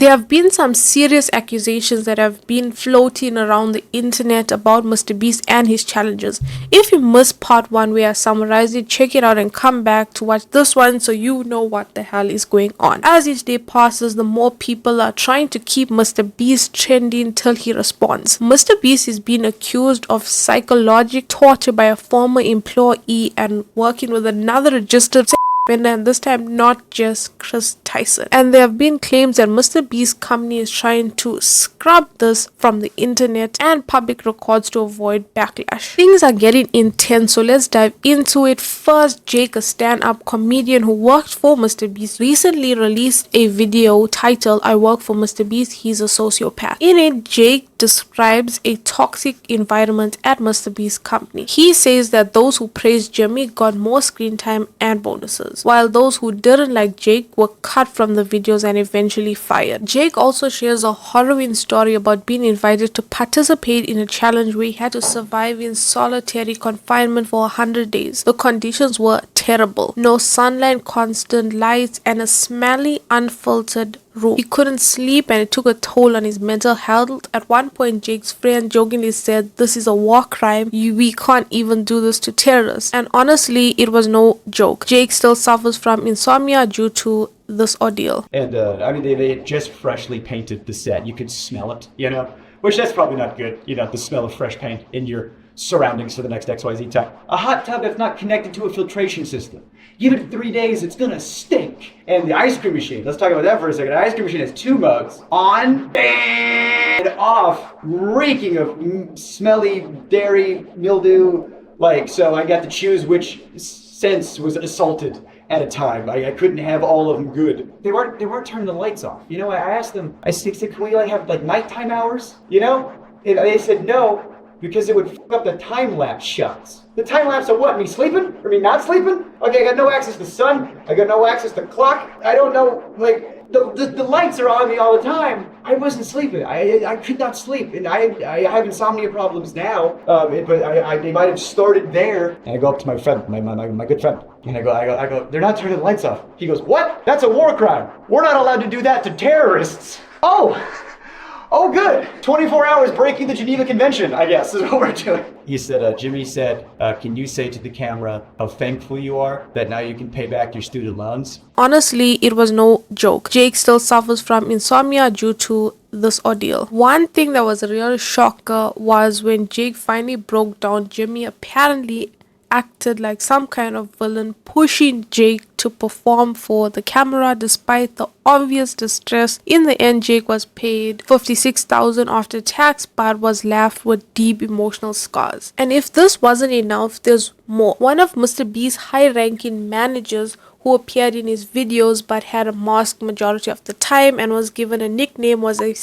There have been some serious accusations that have been floating around the internet about MrBeast and his challenges. If you missed part 1 where I summarized it, check it out and come back to watch this one so you know what the hell is going on. As each day passes, the more people are trying to keep MrBeast trending till he responds. MrBeast is being accused of psychological torture by a former employee and working with another registered and this time not just Chris Tyson. And there have been claims that MrBeast's company is trying to scrub this from the internet and public records to avoid backlash. Things are getting intense, so let's dive into it. First, Jake, a stand-up comedian who worked for MrBeast, recently released a video titled "I Work for MrBeast, He's a Sociopath." In it, Jake describes a toxic environment at MrBeast's company. He says that those who praised Jimmy got more screen time and bonuses, while those who didn't like Jake were cut from the videos and eventually fired. Jake also shares a harrowing story about being invited to participate in a challenge where he had to survive in solitary confinement for 100 days. The conditions were terrible. No sunlight, constant lights, and a smelly, unfiltered room. He couldn't sleep and it took a toll on his mental health. At one point, Jake's friend jokingly said, "This is a war crime. We can't even do this to terrorists." And honestly, it was no joke. Jake still suffers from insomnia due to this ordeal. And I mean, they had just freshly painted the set. You could smell it, you know, which that's probably not good, you know, the smell of fresh paint in your surroundings for the next XYZ time. A hot tub that's not connected to a filtration system. Give it 3 days, it's gonna stink. And the ice cream machine, let's talk about that for a second. The ice cream machine has 2 mugs, on and off, reeking of smelly dairy, mildew. Like, so I got to choose which sense was assaulted at a time. I couldn't have all of them good. They weren't turning the lights off. You know, I asked them, I said, can we like have like nighttime hours? You know? And they said no, because it would fuck up the time-lapse shots. The time-lapse of what? Me sleeping? Or me not sleeping? Okay, I got no access to sun. I got no access to clock. I don't know, like, the lights are on me all the time. I wasn't sleeping. I could not sleep. And I have insomnia problems now. But they might have started there. And I go up to my friend, my good friend. And I go, they're not turning the lights off. He goes, what? That's a war crime. We're not allowed to do that to terrorists. Oh, good. 24 hours breaking the Geneva Convention, I guess, is what we're doing. He said, Jimmy said, can you say to the camera how thankful you are that now you can pay back your student loans? Honestly, it was no joke. Jake still suffers from insomnia due to this ordeal. One thing that was a real shocker was when Jake finally broke down. Jimmy apparently acted like some kind of villain, pushing Jake to perform for the camera despite the obvious distress. In the end, Jake was paid $56,000 after tax but was left with deep emotional scars. And if this wasn't enough, there's more. One of MrBeast's high-ranking managers who appeared in his videos but had a mask majority of the time and was given a nickname was a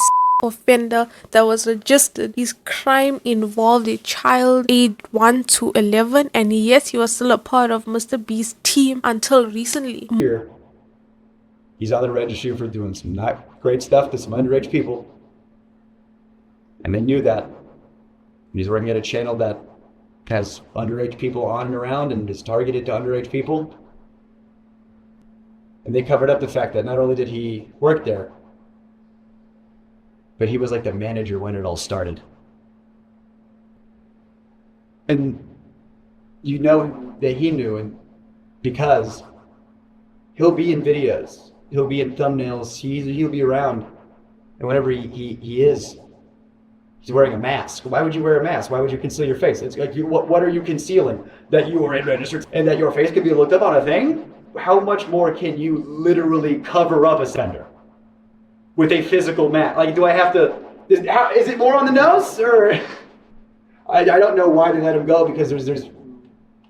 offender that was registered. His crime involved a child aged 1 to 11, and yet he was still a part of MrBeast's team until recently. Here, he's on the registry for doing some not great stuff to some underage people, and they knew that. And he's working at a channel that has underage people on and around and is targeted to underage people. And they covered up the fact that not only did he work there, but he was like the manager when it all started. And you know that he knew, and because he'll be in videos, he'll be in thumbnails, he'll be around, and whenever he is, he's wearing a mask. Why would you wear a mask? Why would you conceal your face? It's like, what are you concealing? That you are in registered and that your face could be looked up on a thing? How much more can you literally cover up a offender with a physical mask? Like, do I have to, is it more on the nose? Or I don't know why they let him go, because there's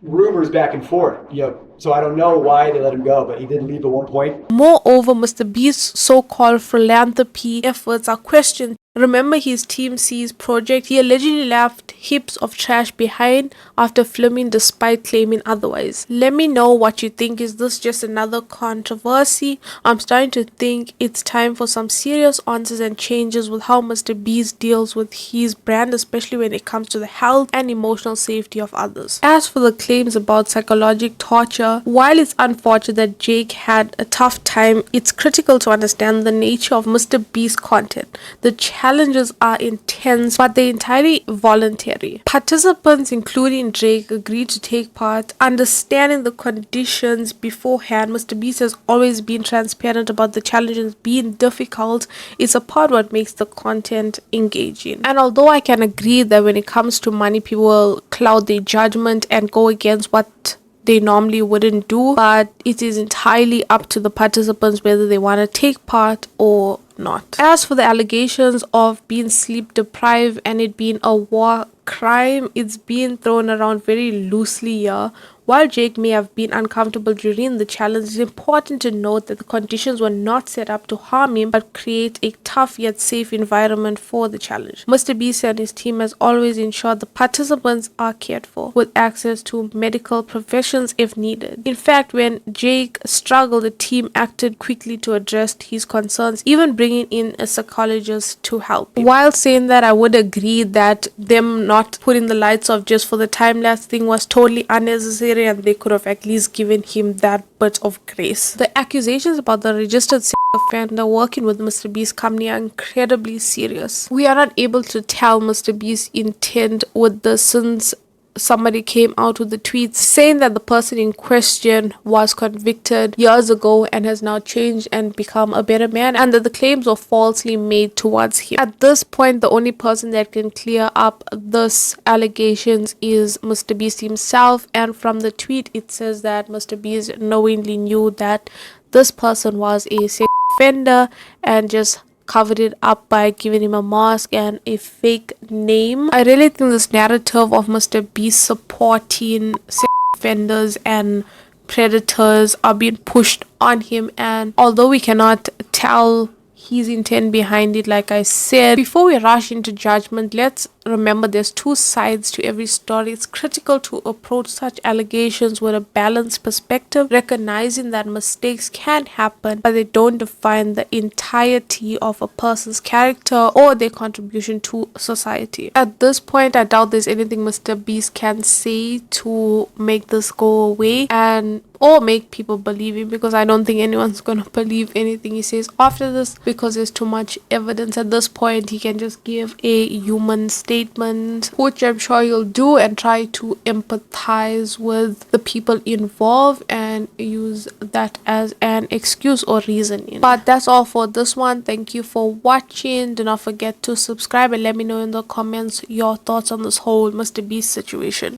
rumors back and forth, you know, so I don't know why they let him go, but he did leave at one point. Moreover, MrBeast's so-called philanthropy efforts are questioned Remember his Team C's project? He allegedly left heaps of trash behind after filming despite claiming otherwise. Let me know what you think. Is this just another controversy? I'm starting to think it's time for some serious answers and changes with how MrBeast deals with his brand, especially when it comes to the health and emotional safety of others. As for the claims about psychological torture, while it's unfortunate that Jake had a tough time, it's critical to understand the nature of MrBeast content. The challenges are intense, but they're entirely voluntary. Participants, including Jake, agreed to take part, understanding the conditions beforehand. MrBeast has always been transparent about the challenges being difficult. It's a part what makes the content engaging. And although I can agree that when it comes to money, people will cloud their judgment and go against what they normally wouldn't do, but it is entirely up to the participants whether they want to take part or not. As for the allegations of being sleep deprived and it being a war crime, it's being thrown around very loosely here. While Jake may have been uncomfortable during the challenge, it's important to note that the conditions were not set up to harm him but create a tough yet safe environment for the challenge. MrBeast and his team has always ensured the participants are cared for, with access to medical professions if needed. In fact, when Jake struggled, the team acted quickly to address his concerns, even bringing in a psychologist to help him. While saying that, I would agree that them not putting the lights off just for the time-lapse thing was totally unnecessary, and they could have at least given him that bit of grace. The accusations about the registered sex offender working with MrBeast company are incredibly serious. We are not able to tell MrBeast's intent with this, since somebody came out with the tweets saying that the person in question was convicted years ago and has now changed and become a better man, and that the claims were falsely made towards him. At this point, the only person that can clear up this allegations is MrBeast himself, and from the tweet it says that MrBeast knowingly knew that this person was a sex offender and just covered it up by giving him a mask and a fake name. I really think this narrative of MrBeast supporting sex offenders and predators are being pushed on him, and although we cannot tell his intent behind it, like I said, before we rush into judgment, let's remember there's two sides to every story. It's critical to approach such allegations with a balanced perspective, recognizing that mistakes can happen, but they don't define the entirety of a person's character or their contribution to society. At this point, I doubt there's anything MrBeast can say to make this go away and or make people believe him, because I don't think anyone's gonna believe anything he says after this, because there's too much evidence. At this point, he can just give a human statement, which I'm sure he'll do, and try to empathize with the people involved and use that as an excuse or reasoning. But that's all for this one. Thank you for watching. Do not forget to subscribe and let me know in the comments your thoughts on this whole MrBeast situation.